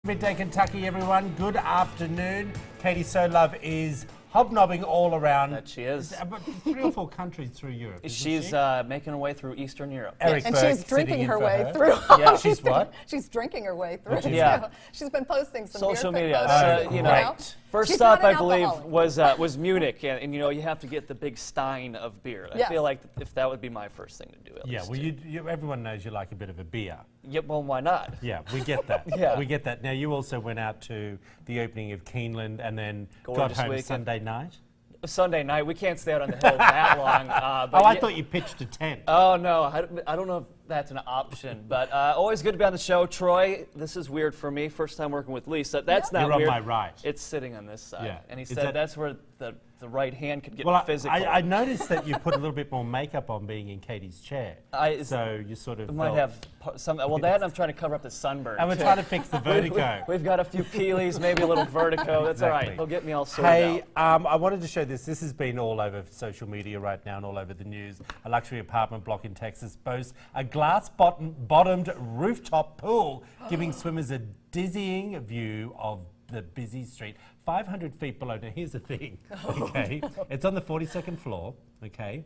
Midday, Kentucky, everyone. Good afternoon. Katie Solove is hobnobbing all around. That she is. About 3 or 4 countries through Europe. She's making her way through Eastern Europe. Eric And Burke she's drinking her way her. through. Yeah. She's what? She's drinking her way through. Yeah. She's been posting some Social beer media. photos, You know, She's First not stop, an I believe, alcoholic. was Munich, and you know you have to get the big stein of beer. I Yes. feel like if that would be my first thing to do. At Yeah, least. well, everyone knows you like a bit of a beer. Yeah, well, why not? Yeah, we get that. Yeah. We get that. Now, you also went out to the opening of Keeneland and then got Gorgeous home weekend. Sunday night. Sunday night, we can't stay out on the hill that long. But Oh, I yeah- thought you pitched a tent. Oh, no, I don't know if that's an option, but always good to be on the show. Troy, this is weird for me. First time working with Lisa. That's not You're weird. on my right. It's sitting on this side. Yeah. And he Is said that- that's where the right hand could get Well, physical. I noticed that you put a little bit more makeup on being in Katie's chair. So you sort of It might have some. Well, that and I'm trying to cover up the sunburn. And we're too. trying to fix the vertigo. We've got a few peelies, maybe a little vertigo. That's all right. Exactly. They'll get me all sorted Hey, out. I wanted to show this. This has been all over social media right now and all over the news. A luxury apartment block in Texas boasts a glass-bottomed rooftop pool, giving swimmers a dizzying view of the busy street, 500 feet below. Now, here's the thing, okay? It's on the 42nd floor, okay?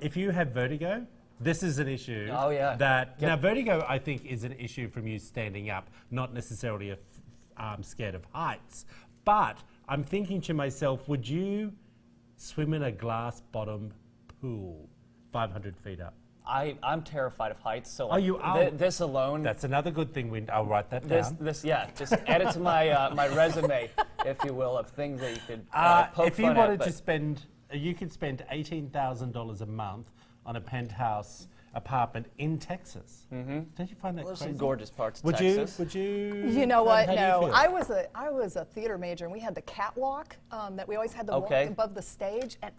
If you have vertigo, this is an issue. Oh, yeah. Now, vertigo, I think, is an issue from you standing up, not necessarily scared of heights. But I'm thinking to myself, would you swim in a glass-bottom pool 500 feet up? I'm terrified of heights, so you are? this alone. That's another good thing. I'll write that down. Just add it to my my resume, if you will, of things that you could poke if you fun wanted at, to spend, you could spend $18,000 a month on a penthouse apartment in Texas. Mm-hmm. Don't you find that There's crazy? some gorgeous parts of Would Texas. you? Would you? You know what? How do you No, feel? I was a theater major, and we had the catwalk that we always had to walk Okay. above the stage, and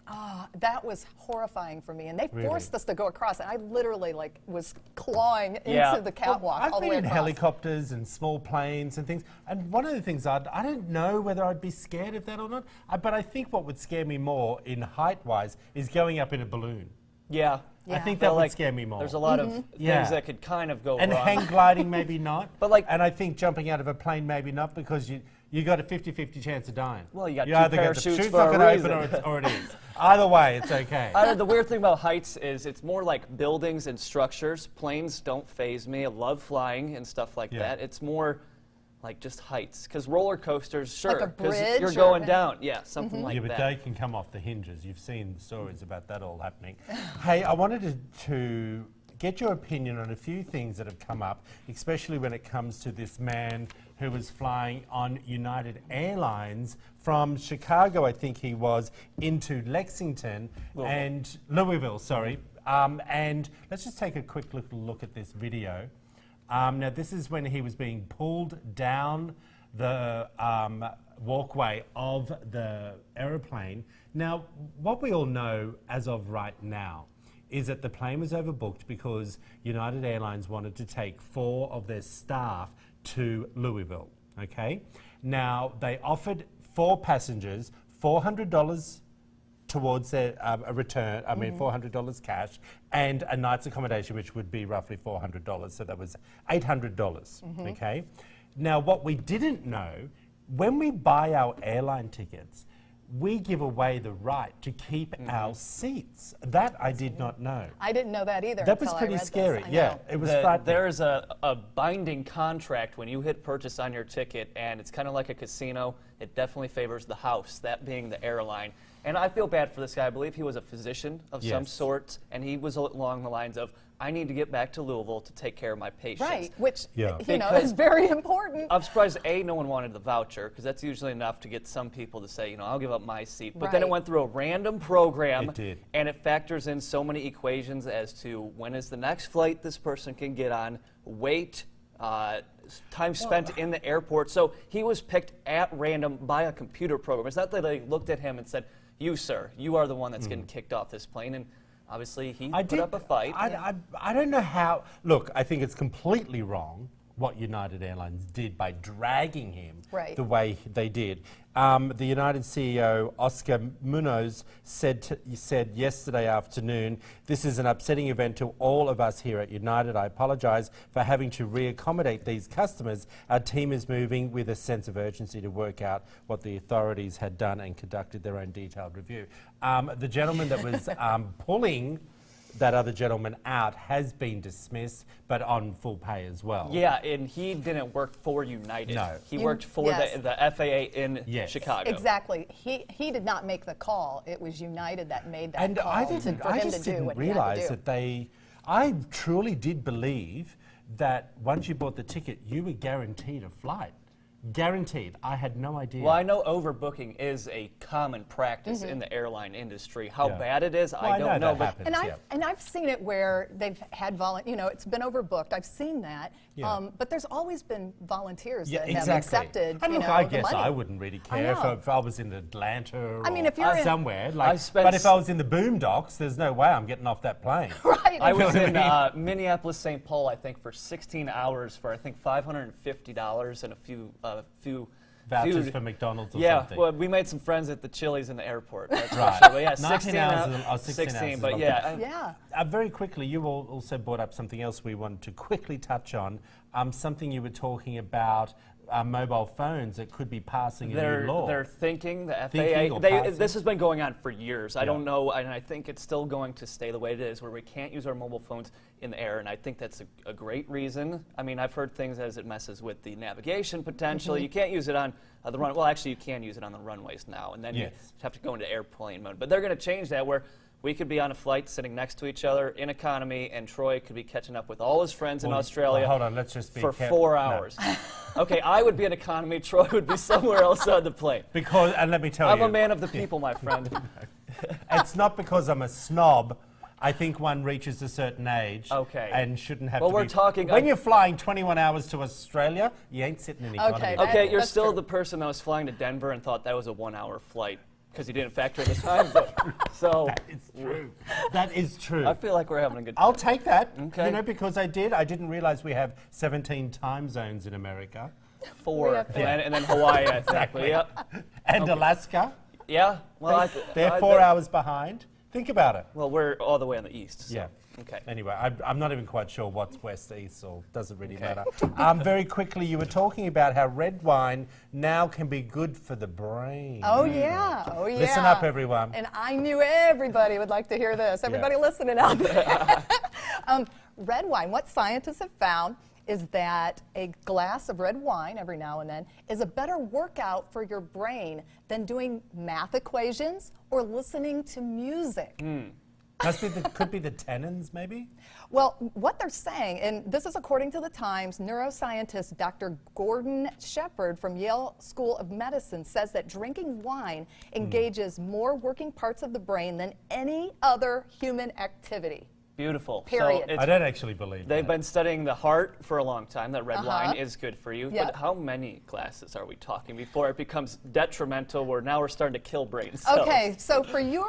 that was horrifying for me. And they Really? forced us to go across, and I literally was clawing Yeah. into the catwalk I've all the been way in across. helicopters and small planes and things, and one of the things I don't know whether I'd be scared of that or not, but I think what would scare me more in height-wise is going up in a balloon. Yeah. I think Feel that would like scare me more. There's a lot of Yeah. things that could kind of go And wrong. hang gliding, maybe not. But and I think jumping out of a plane, maybe not, because you got a 50-50 chance of dying. Well, you got two either parachutes the chute's for not a gonna open reason. or it is. Either way, it's okay. The weird thing about heights is it's more like buildings and structures. Planes don't faze me. I love flying and stuff like Yeah. that. It's more like just heights. Because roller coasters, sure, a bridge you're or- going down. Yeah, something like Yeah, but that. they can come off the hinges. You've seen the stories about that all happening. Hey, I wanted to get your opinion on a few things that have come up, especially when it comes to this man who was flying on United Airlines from Chicago, I think he was, into Lexington and Louisville, sorry. And let's just take a quick little look at this video. Now, this is when he was being pulled down the walkway of the aeroplane. Now, what we all know as of right now is that the plane was overbooked because United Airlines wanted to take 4 of their staff to Louisville, okay? Now, they offered 4 passengers $400 towards their a return, $400 cash, and a night's accommodation, which would be roughly $400. So that was $800, okay? Now, what we didn't know, when we buy our airline tickets, we give away the right to keep our seats. That I did not know. I didn't know that either. That was until I pretty read this. scary. I Yeah, know. it was frightening. There is a binding contract when you hit purchase on your ticket, and it's kind of like a casino. It definitely favors the house, that being the airline. And I feel bad for this guy. I believe he was a physician of some Yes. sort, and he was along the lines of, I need to get back to Louisville to take care of my patients. Right, which Yeah. Because- is very important. I'm surprised, no one wanted the voucher, because that's usually enough to get some people to say, I'll give up my seat. But then it Right. went through a random program, It did. and it factors in so many equations as to when is the next flight this person can get on, weight, time spent in the airport. So he was picked at random by a computer program. It's not that they looked at him and said, you, sir, you are the one that's getting kicked off this plane. And obviously he put up a fight. I don't know how. Look, I think it's completely wrong. what United Airlines did by dragging him Right. the way they did. The United CEO, Oscar Munoz, said yesterday afternoon, "This is an upsetting event to all of us here at United. I apologise for having to re-accommodate these customers. Our team is moving with a sense of urgency to work out what the authorities had done and conducted their own detailed review." The gentleman that was pulling that other gentleman out has been dismissed, but on full pay as well. Yeah, and he didn't work for United. No. He worked for Yes. the FAA in Yes. Chicago. Exactly. He did not make the call. It was United that made that And call I for just him to didn't do what he had realise to do. that I truly did believe that once you bought the ticket, you were guaranteed a flight. Guaranteed. I had no idea. Well, I know overbooking is a common practice in the airline industry. How Yeah. bad it is, Well, I don't know. that But happens, And yeah. I've seen it where they've had it's been overbooked. I've seen that. Yeah. But there's always been volunteers Yeah, that exactly. have accepted, And look, the I guess money. I wouldn't really I care know. if I was in Atlanta I mean, or if you're in- somewhere. I spent But if I was in the boondocks, there's no way I'm getting off that plane. Right. I was know what in I Minneapolis, St. Paul, I think, for 16 hours for I think $550 and a few Vouchers food. for McDonald's or Yeah, something. well, we made some friends at the Chili's in the airport. That's Right. for sure. But yeah, 19 16 hours hours, or 16 hours is a but long yeah. time. Yeah. Very quickly, you all also brought up something else we wanted to quickly touch on. Something you were talking about, mobile phones that could be passing a new law. They're thinking, the Thinking or FAA, passing. this has been going on for years. I Yeah. don't know, and I think it's still going to stay the way it is, where we can't use our mobile phones in the air, and I think that's a great reason. I mean, I've heard things as it messes with the navigation potentially. You can't use it on the run. Well, actually, you can use it on the runways now, and then Yes. you have to go into airplane mode. But they're going to change that where we could be on a flight sitting next to each other in economy, and Troy could be catching up with all his friends in Well, Australia. well, hold on, let's just be for careful. 4 No. hours. Okay, I would be in economy. Troy would be somewhere else on the plane. Because, and let me tell I'm you, a man of the people, my friend. it's not because I'm a snob. I think one reaches a certain age Okay. and shouldn't have Well, to we're be. talking- When you're flying 21 hours to Australia, you ain't sitting in economy. Okay, Okay, you're That's still true. the person that was flying to Denver and thought that was a 1-hour flight because you didn't factor in the time zone. So It's true. That is true. I feel like we're having a good time. I'll take that. Okay. You know, because I didn't realize we have 17 time zones in America. 4, We have and then Hawaii, I think. Exactly. But yep. And Alaska, Yeah. Well, they're 4 hours behind. Think about it. Well, we're all the way on the east. So. Yeah. Okay. Anyway, I'm not even quite sure what's west, east, or doesn't really Okay. matter. Very quickly, you were talking about how red wine now can be good for the brain. Oh yeah, oh yeah. Listen up, everyone. And I knew everybody would like to hear this. Everybody listening out there. Red wine, what scientists have found is that a glass of red wine every now and then is a better workout for your brain than doing math equations or listening to music. Could be the tannins, maybe? Well, what they're saying, and this is according to the Times, neuroscientist Dr. Gordon Shepard from Yale School of Medicine says that drinking wine engages more working parts of the brain than any other human activity. Beautiful. Period. So I don't actually believe they've that. been studying the heart for a long time, that red wine is good for you. Yeah. But how many glasses are we talking before it becomes detrimental where now we're starting to kill brain cells? Okay, so for you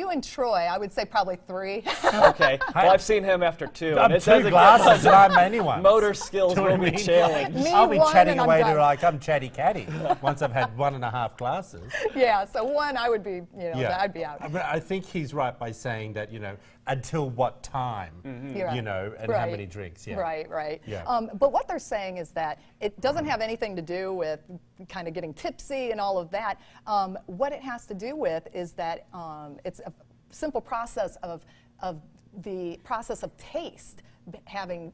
and Troy, I would say probably 3. Okay. Well, I've seen him after 2. I'm and it 2 doesn't get glasses much. and I'm anyone. Motor skills Do you know will what I be mean? challenged. Me I'll be one chatting and I'm away to done. like I'm chatty catty once I've had 1.5 glasses. Yeah, so 1 I would be, I'd be out. I mean, I think he's right by saying that, until what time, You're right. and how many drinks. Yeah. Right. Yeah. But what they're saying is that it doesn't have anything to do with kind of getting tipsy and all of that. What it has to do with is that it's a simple process of the process of taste. Having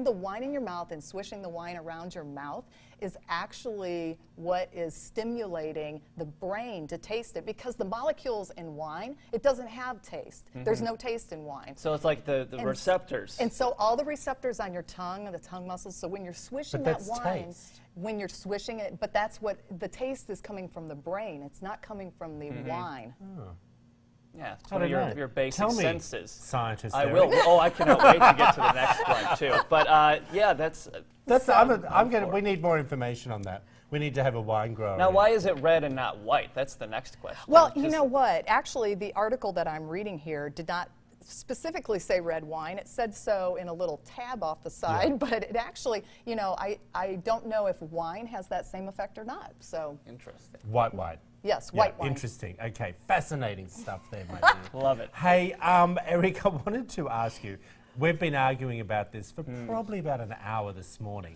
the wine in your mouth and swishing the wine around your mouth is actually what is stimulating the brain to taste it, because the molecules in wine, it doesn't have taste. There's no taste in wine. So it's like the And receptors. And so all the receptors on your tongue, the tongue muscles, so when you're swishing But that that's wine, taste. when you're swishing it, but that's what, the taste is coming from the brain. It's not coming from the wine. Yeah, it's I one of don't know. your basic Tell me, senses. scientist I Eric. will. Oh, I cannot wait to get to the next one too. But yeah, that's. We need more information on that. We need to have a wine grower. Now, in. why is it red and not white? That's the next question. Well, you Just- know what? Actually, the article that I'm reading here did not specifically say red wine. It said so in a little tab off the side, but it actually, you know, I don't know if wine has that same effect or not. So Interesting. White wine. yes, Yeah, white wine. interesting. Okay, fascinating stuff there, my dear. Love it. Hey, Eric, I wanted to ask you. We've been arguing about this for probably about an hour this morning,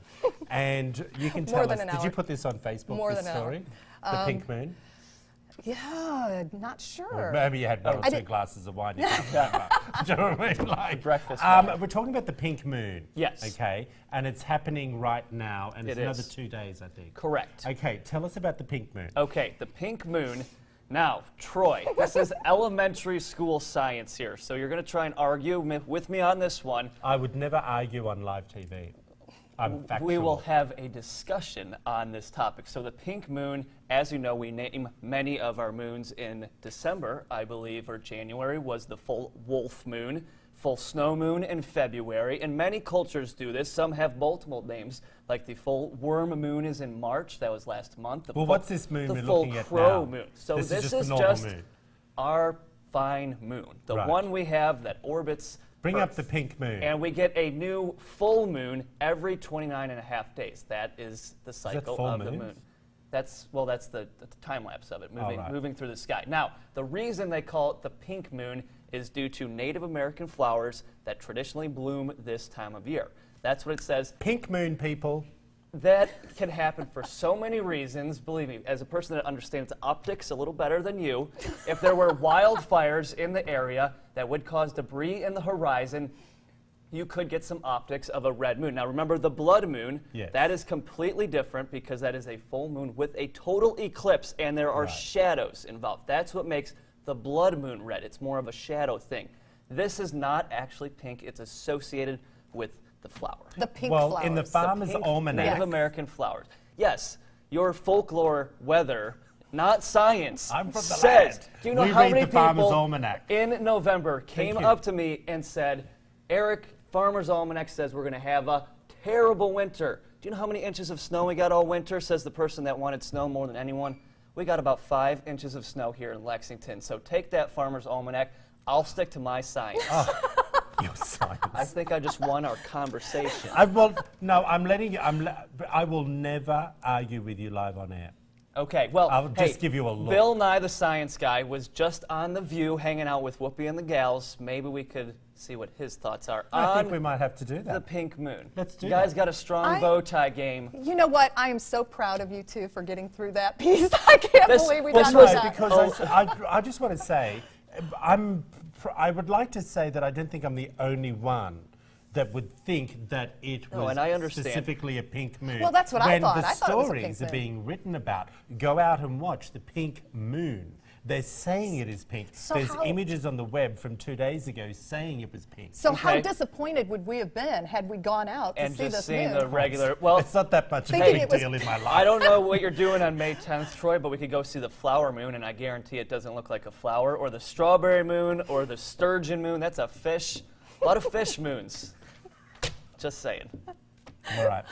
and you can tell More us. than an Did you hour. put this on Facebook? More this than an hour. story, the pink moon. Yeah, not sure. Or maybe you had one or I two did- glasses of wine. You can't remember. Do you know what I mean? Like Breakfast We're talking about the pink moon. Yes. Okay, and it's happening right now, and it's It another is. 2 days, I think. Correct. Okay, tell us about the pink moon. Okay, the pink moon. Now, Troy, this is elementary school science here, so you're going to try and argue with me on this one. I would never argue on live TV. I'm factual. We will have a discussion on this topic. So the pink moon, as you know, we name many of our moons in December, I believe, or January was the full wolf moon, full snow moon in February, and many cultures do this. Some have multiple names, like the full worm moon is in March. That was last month. The Well, full- what's this moon the we're full looking at crow now? moon. So This is this just the normal moon. our fine moon, the Right. one we have that orbits Bring up Earth. the pink moon. And we get a new full moon every 29 and a half days. That is the cycle full of the moons? moon. That's the time lapse of it, right. moving through the sky. Now, the reason they call it the pink moon is due to Native American flowers that traditionally bloom this time of year. That's what it says. Pink moon, people. That can happen for so many reasons. Believe me, as a person that understands optics a little better than you, if there were wildfires in the area that would cause debris in the horizon, you could get some optics of a red moon. Now remember the blood moon, Yes. that is completely different because that is a full moon with a total eclipse and there are Right. shadows involved. That's what makes the blood moon red. It's more of a shadow thing. This is not actually pink. It's associated with the flower. The pink Well, flowers. in the Farmer's Pink Almanac. Native American flowers. Yes, your folklore weather, not science, I'm from the says. land. Do you know We how read many the Farmer's people Almanac. in November came you. up to me and said, Eric, Farmer's Almanac says we're going to have a terrible winter. Do you know how many inches of snow we got all winter? Says the person that wanted snow more than anyone. We got about 5 inches of snow here in Lexington. So take that, Farmer's Almanac. I'll stick to my science. Your science. I think I just won our conversation. I'm letting you. I will never argue with you live on air. Okay, well, I'll hey, just give you a look. Bill Nye the Science Guy was just on The View hanging out with Whoopi and the gals. Maybe we could see what his thoughts are I on think we might have to do the that. pink moon. Let's do You guys that. got a strong I- bow tie game. You know what? I am so proud of you two for getting through that piece. I can't This- believe we this got was- through that. Because I just want to say, I would like to say that I don't think I'm the only one that would think that it No, was and I understand. specifically a pink moon. Well, that's what I when thought. the I thought it was a pink stories are moon. being written about, go out and watch the pink moon. They're saying it is pink. So There's how- images on the web from 2 days ago saying it was pink. So how Okay. disappointed would we have been had we gone out to And see just this seeing moon? the regular. Well, It's not that much of a Thinking big it was- deal in my life. I don't know what you're doing on May 10th, Troy, but we could go see the flower moon, and I guarantee it doesn't look like a flower, or the strawberry moon, or the sturgeon moon. That's a fish. A lot of fish moons. Just saying. All right.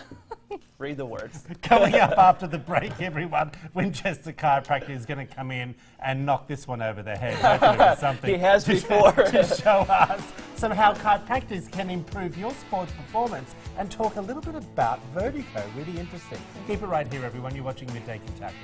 Read the words. Coming up after the break, everyone, Winchester Chiropractor is going to come in and knock this one over the head. Hopefully with something He has before. to show us some how chiropractors can improve your sports performance and talk a little bit about vertigo. Really interesting. Keep it right here, everyone. You're watching Midday Kentucky.